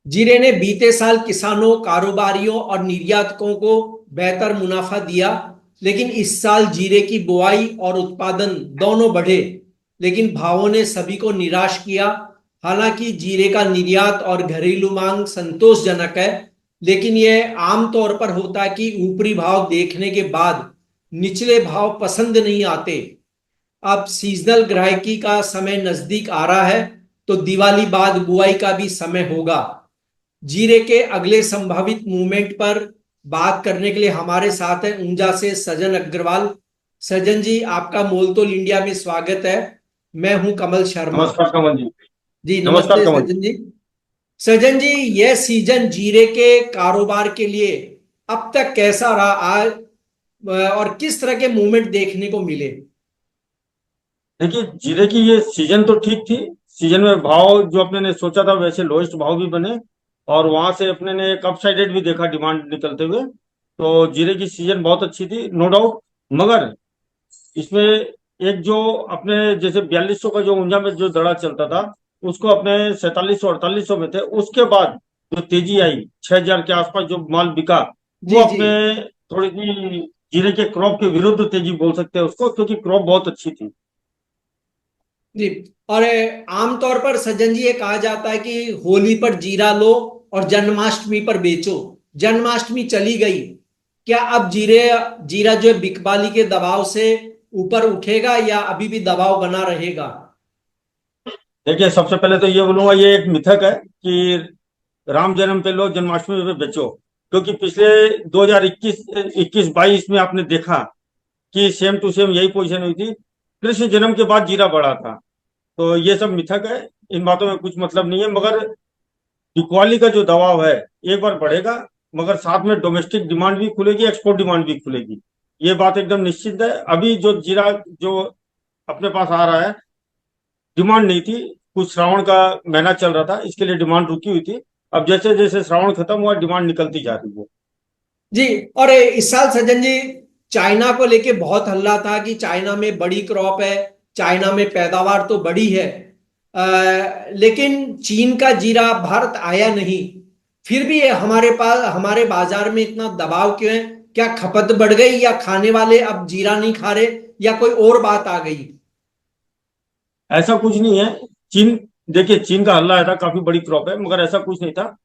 जीरे ने बीते साल किसानों, कारोबारियों और निर्यातकों को बेहतर मुनाफा दिया, लेकिन इस साल जीरे की बुआई और उत्पादन दोनों बढ़े, लेकिन भावों ने सभी को निराश किया। हालांकि जीरे का निर्यात और घरेलू मांग संतोषजनक है, लेकिन यह आमतौर पर होता है कि ऊपरी भाव देखने के बाद निचले भाव पसंद नहीं आते। अब सीजनल ग्राहकी का समय नजदीक आ रहा है, तो दिवाली बाद बुआई का भी समय होगा। जीरे के अगले संभावित मूवमेंट पर बात करने के लिए हमारे साथ है ऊंजा से सजन अग्रवाल। सजन जी, आपका मोलतोल इंडिया में स्वागत है। मैं हूं कमल शर्मा। नमस्कार कमल जी। जी नमस्कार नमस्ते कमल जी। सजन जी। सजन जी, यह सीजन जीरे के कारोबार के लिए अब तक कैसा रहा आज, और किस तरह के मूवमेंट देखने को मिले? देखिए, जीरे की ये सीजन तो ठीक थी। सीजन में भाव जो अपने ने सोचा था वैसे लोएस्ट भाव भी बने, और वहां से अपने ने एक अपसाइडेड भी देखा डिमांड निकलते हुए। तो जीरे की सीजन बहुत अच्छी थी, नो डाउट। मगर इसमें एक जो अपने जैसे 4200 का जो ऊंझा में जो दड़ा चलता था, उसको अपने 4700 4800 में थे। उसके बाद जो तेजी आई 6000 के आसपास जो माल बिका, वो जी जी। अपने थोड़ी सी जीरे के क्रॉप के विरुद्ध तेजी बोल सकते हैं उसको, क्योंकि क्रॉप बहुत अच्छी थी। जी। और आमतौर पर सज्जन जी ये कहा जाता है कि होली पर जीरा लो और जन्माष्टमी पर बेचो। जन्माष्टमी चली गई, क्या अब जीरा जो है बिकवाली के दबाव से ऊपर उठेगा या अभी भी दबाव बना रहेगा? देखिए, सबसे पहले तो ये बोलूंगा, ये एक मिथक है कि राम जन्म पे लो, जन्माष्टमी पे बेचो। क्योंकि पिछले 2021 21 22 में आपने देखा कि सेम टू सेम यही पोजीशन हुई थी। कृष्ण जन्म के बाद जीरा बढ़ा था। तो ये सब मिथक है, इन बातों में कुछ मतलब नहीं है। मगर इक्वाली का जो दबाव है, एक बार बढ़ेगा। मगर साथ में डोमेस्टिक डिमांड भी खुलेगी, एक्सपोर्ट डिमांड भी खुलेगी। ये बात एकदम निश्चित है। अभी जो जीरा जो अपने पास आ रहा है, डिमांड नहीं थी। कुछ श्रावण का महीना चल रहा था, इसके लिए डिमांड रुकी हुई थी। अब जैसे जैसे श्रावण खत्म हुआ, डिमांड निकलती जा रही है। जी। और इस साल सज्जन जी, चाइना को लेके बहुत हल्ला था कि चाइना में बड़ी क्रॉप है, चाइना में पैदावार तो बड़ी है, लेकिन चीन का जीरा भारत आया नहीं। फिर भी ये हमारे पास, हमारे बाजार में इतना दबाव क्यों है? क्या खपत बढ़ गई, या खाने वाले अब जीरा नहीं खा रहे, या कोई और बात आ गई? ऐसा कुछ नहीं है। चीन, देखिए, चीन का हल्ला आया था, काफी बड़ी क्रॉप है, मगर ऐसा कुछ नहीं था।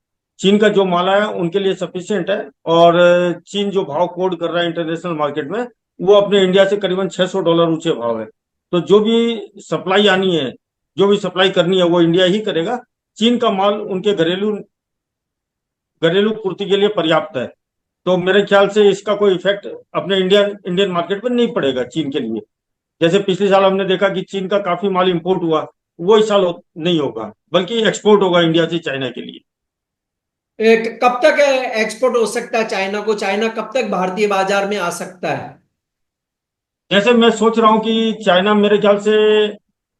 चीन का जो माल है उनके लिए सफिशिएंट है। और चीन जो भाव कोड कर रहा है इंटरनेशनल मार्केट में, वो अपने इंडिया से करीबन $600 ऊंचे भाव है। तो जो भी सप्लाई आनी है, जो भी सप्लाई करनी है, वो इंडिया ही करेगा। चीन का माल उनके घरेलू घरेलू पूर्ति के लिए पर्याप्त है। तो मेरे ख्याल से इसका कोई इफेक्ट अपने इंडियन इंडियन मार्केट पर नहीं पड़ेगा चीन के लिए। जैसे पिछले साल हमने देखा कि चीन का काफी माल इंपोर्ट हुआ, वो इस साल नहीं होगा, बल्कि एक्सपोर्ट होगा इंडिया से चाइना के लिए। कब तक एक्सपोर्ट हो सकता है चाइना को? चाइना कब तक भारतीय बाजार में आ सकता है? जैसे मैं सोच रहा हूँ कि चाइना मेरे ख्याल से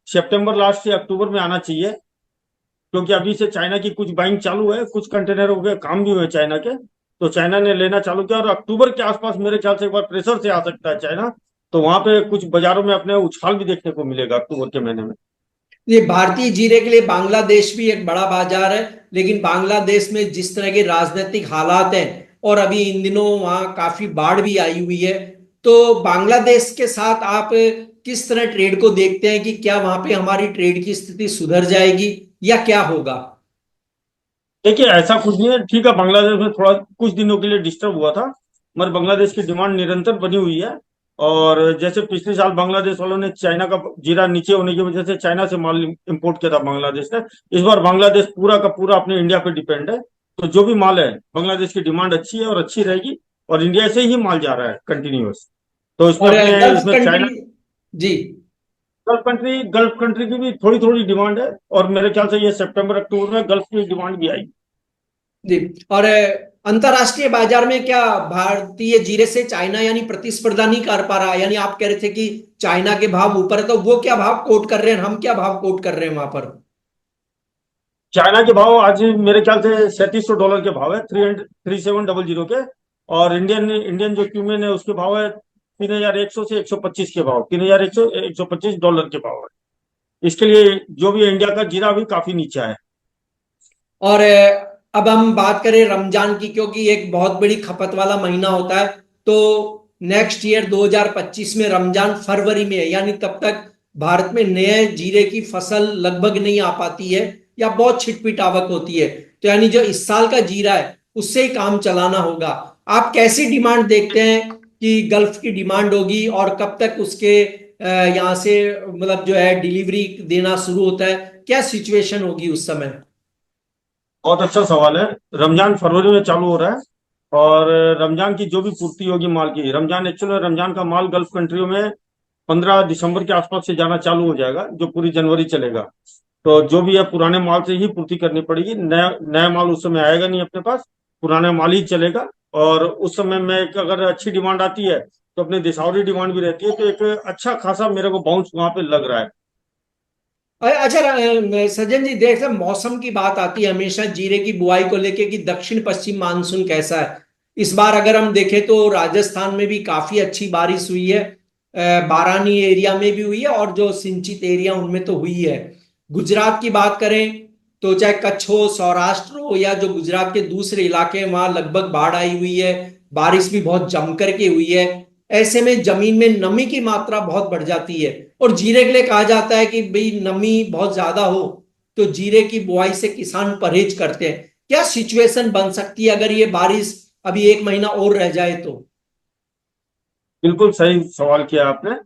सितंबर लास्ट से अक्टूबर में आना चाहिए। क्योंकि अभी से चाइना की कुछ बाइंग चालू है, कुछ कंटेनरों के काम भी हुए चाइना के। तो चाइना ने लेना चालू किया, और अक्टूबर के आसपास मेरे ख्याल से एक बार प्रेशर से आ सकता है चाइना। तो वहां पे कुछ बाजारों में अपने उछाल भी देखने को मिलेगा अक्टूबर के महीने में। ये भारतीय जीरे के लिए बांग्लादेश भी एक बड़ा बाजार है, लेकिन बांग्लादेश में जिस तरह के राजनीतिक हालात हैं, और अभी इन दिनों वहां काफी बाढ़ भी आई हुई है, तो बांग्लादेश के साथ आप किस तरह ट्रेड को देखते हैं? कि क्या वहां पे हमारी ट्रेड की स्थिति सुधर जाएगी, या क्या होगा? देखिए, ऐसा कुछ नहीं है। ठीक है, बांग्लादेश में थोड़ा कुछ दिनों के लिए डिस्टर्ब हुआ था, मगर बांग्लादेश की डिमांड निरंतर बनी हुई है। और जैसे पिछले साल बांग्लादेश वालों ने चाइना का जीरा नीचे होने की वजह से चाइना से माल इंपोर्ट किया था बांग्लादेश ने। इस बार बांग्लादेश पूरा का पूरा अपने इंडिया पे डिपेंड है। तो जो भी माल है, बांग्लादेश की डिमांड अच्छी है और अच्छी रहेगी। और इंडिया से ही माल जा रहा है कंटिन्यूअस। तो इसमें और अपने गल्फ इसमें चाइना, कंट्री। जी। गल्फ कंट्री की भी थोड़ी थोड़ी डिमांड है। और मेरे ख्याल से ये सितंबर अक्टूबर में गल्फ की डिमांड भी आई। जी। और अंतरराष्ट्रीय बाजार में क्या भारतीय जीरे से चाइना यानी प्रतिस्पर्धा नहीं कर पा रहा? यानी आप कह रहे थे कि चाइना के भाव ऊपर है, तो वो क्या भाव कोट कर रहे हैं, हम क्या भाव कोट कर रहे हैं वहां पर? चाइना के भाव आज मेरे ख्याल से $3700 के भाव है, 3700 के। और इंडियन इंडियन जो क्यूमेन है उसके भाव है 3100 से 125 के भाव, 3100 $125 के भाव है। इसके लिए जो भी इंडिया का जीरा भी काफी नीचा है। और अब हम बात करें रमजान की, क्योंकि एक बहुत बड़ी खपत वाला महीना होता है, तो नेक्स्ट ईयर 2025 में रमजान फरवरी में है, यानी तब तक भारत में नए जीरे की फसल लगभग नहीं आ पाती है या बहुत छिटपिट आवक होती है। तो यानी जो इस साल का जीरा है उससे ही काम चलाना होगा। आप कैसी डिमांड देखते हैं कि गल्फ की डिमांड होगी, और कब तक उसके यहाँ से मतलब जो है डिलीवरी देना शुरू होता है, क्या सिचुएशन होगी उस समय? बहुत अच्छा सवाल है। रमजान फरवरी में चालू हो रहा है, और रमजान की जो भी पूर्ति होगी माल की, रमजान एक्चुअली रमजान का माल गल्फ कंट्रियों में 15 दिसंबर के आसपास से जाना चालू हो जाएगा, जो पूरी जनवरी चलेगा। तो जो भी है पुराने माल से ही पूर्ति करनी पड़ेगी, नया नया माल उस समय आएगा नहीं अपने पास, पुराना माल ही चलेगा। और उस समय में अगर अच्छी डिमांड आती है तो अपने देशौरी डिमांड भी रहती है, तो एक अच्छा खासा मेरे को बाउंस वहां पे लग रहा है। अच्छा सज्जन जी, देख मौसम की बात आती है हमेशा जीरे की बुआई को लेके कि दक्षिण पश्चिम मानसून कैसा है। इस बार अगर हम देखें तो राजस्थान में भी काफी अच्छी बारिश हुई है, बारानी एरिया में भी हुई है, और जो सिंचित एरिया उनमें तो हुई है। गुजरात की बात करें तो चाहे कच्छ हो, सौराष्ट्र हो, या जो गुजरात के दूसरे इलाके हैं वहां लगभग बाढ़ आई हुई है, बारिश भी बहुत जमकर के हुई है। ऐसे में जमीन में नमी की मात्रा बहुत बढ़ जाती है, और जीरे के लिए कहा जाता है कि भाई नमी बहुत ज्यादा हो तो जीरे की बुआई से किसान परहेज करते हैं। क्या सिचुएशन बन सकती है अगर ये बारिश अभी एक महीना और रह जाए तो? बिल्कुल सही सवाल किया आपने।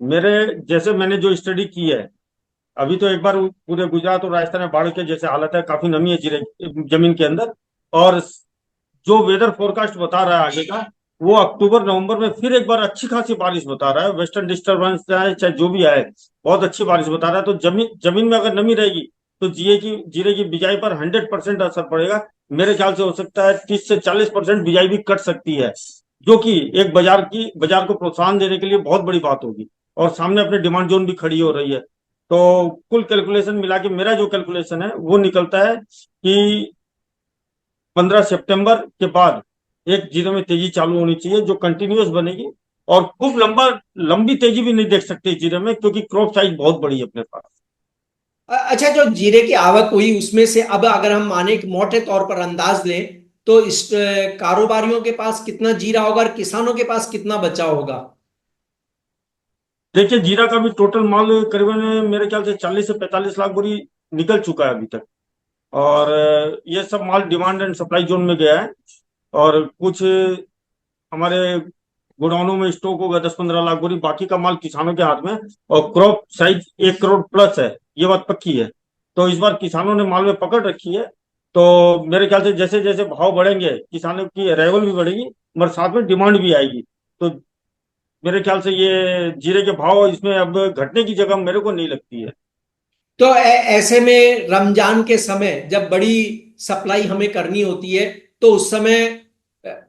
मेरे जैसे मैंने जो स्टडी की है, अभी तो एक बार पूरे गुजरात और राजस्थान में बाढ़ के जैसे हालत है, काफी नमी है जीरे जमीन के अंदर। और जो वेदर फोरकास्ट बता रहा है आगे का, वो अक्टूबर नवंबर में फिर एक बार अच्छी खासी बारिश बता रहा है। वेस्टर्न डिस्टर्बेंस चाहे चाहे जो भी आए, बहुत अच्छी बारिश बता रहा है। तो जमीन जमीन में अगर नमी रहेगी तो जीरे की बिजाई पर 100% असर पड़ेगा। मेरे ख्याल से हो सकता है 30 से 40% बिजाई भी कट सकती है, जो कि एक बाजार को प्रोत्साहन देने के लिए बहुत बड़ी बात होगी। और सामने अपने डिमांड जोन भी खड़ी हो रही है। तो कुल कैलकुलेशन मिला के मेरा जो कैलकुलेशन है वो निकलता है कि 15 सितंबर के बाद एक जीरो में तेजी चालू होनी चाहिए, जो कंटिन्यूअस बनेगी। और खूब लंबी तेजी भी नहीं देख सकते जीरो में, क्योंकि क्रॉप साइज बहुत बड़ी है अपने पास। अच्छा, जो जीरे की आवक हुई उसमें से अब अगर हम माने कि मोटे तौर पर अंदाज लें तो इस कारोबारियों के पास कितना जीरा होगा और किसानों के पास कितना बचा होगा? देखिए, जीरा का भी टोटल माल करीबन मेरे ख्याल से 40 से 45 लाख बोरी निकल चुका है अभी तक। और ये सब माल डिमांड एंड सप्लाई जोन में गया है। और कुछ हमारे गोडाउनों में स्टॉक होगा 10-15 लाख बोरी, बाकी का माल किसानों के हाथ में। और क्रॉप साइज 1 करोड़ प्लस है, ये बात पक्की है। तो इस बार किसानों ने माल में पकड़ रखी है। तो मेरे ख्याल से जैसे जैसे भाव बढ़ेंगे, किसानों की अराइवल भी बढ़ेगी, मगर साथ में डिमांड भी आएगी। तो मेरे ख्याल से ये जीरे के भाव इसमें अब घटने की जगह मेरे को नहीं लगती है। तो ऐसे में रमजान के समय जब बड़ी सप्लाई हमें करनी होती है तो उस समय,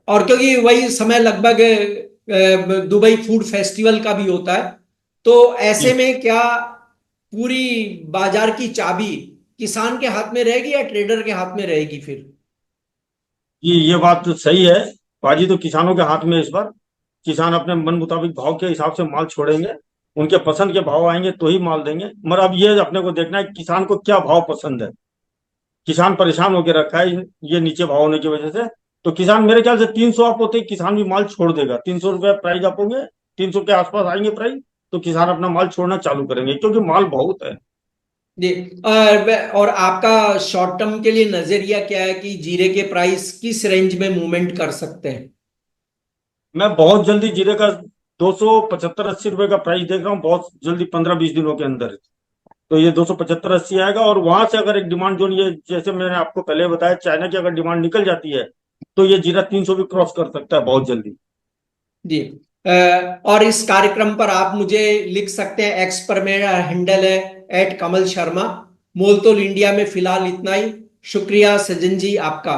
और क्योंकि वही समय लगभग दुबई फूड फेस्टिवल का भी होता है, तो ऐसे जी में क्या पूरी बाजार की चाबी किसान के हाथ में रहेगी या ट्रेडर के हाथ में रहेगी फिर? ये बात तो सही है। बाजी तो किसानों के हाथ में है इस बार। किसान अपने मन मुताबिक भाव के हिसाब से माल छोड़ेंगे, उनके पसंद के भाव आएंगे तो ही माल देंगे। मगर अब ये अपने को देखना है कि किसान को क्या भाव पसंद है। किसान परेशान होकर रखा है ये नीचे भाव होने की वजह से। तो किसान मेरे ख्याल से 300 अप होते ही किसान भी माल छोड़ देगा। 300 रुपये प्राइस अप होंगे, 300 के आसपास आएंगे प्राइस, तो किसान अपना माल छोड़ना चालू करेंगे, क्योंकि माल बहुत है। जी। और आपका शॉर्ट टर्म के लिए नजरिया क्या है कि जीरे के प्राइस किस रेंज में मूवमेंट कर सकते हैं? मैं बहुत जल्दी जीरे का 275-80 रुपए का प्राइस देख रहा हूँ, बहुत जल्दी 15-20 दिनों के अंदर। तो ये 275-80 आएगा। और वहां से अगर एक डिमांड जोन, ये जैसे मैंने आपको पहले बताया, चाइना की अगर डिमांड निकल जाती है तो ये जीरा 300 भी क्रॉस कर सकता है बहुत जल्दी। जी। और इस कार्यक्रम पर आप मुझे लिख सकते हैं, एक्स पर मेरा हैंडल है @कमल शर्मा। मोलतोल इंडिया में फिलहाल इतना ही। शुक्रिया सज्जन जी आपका।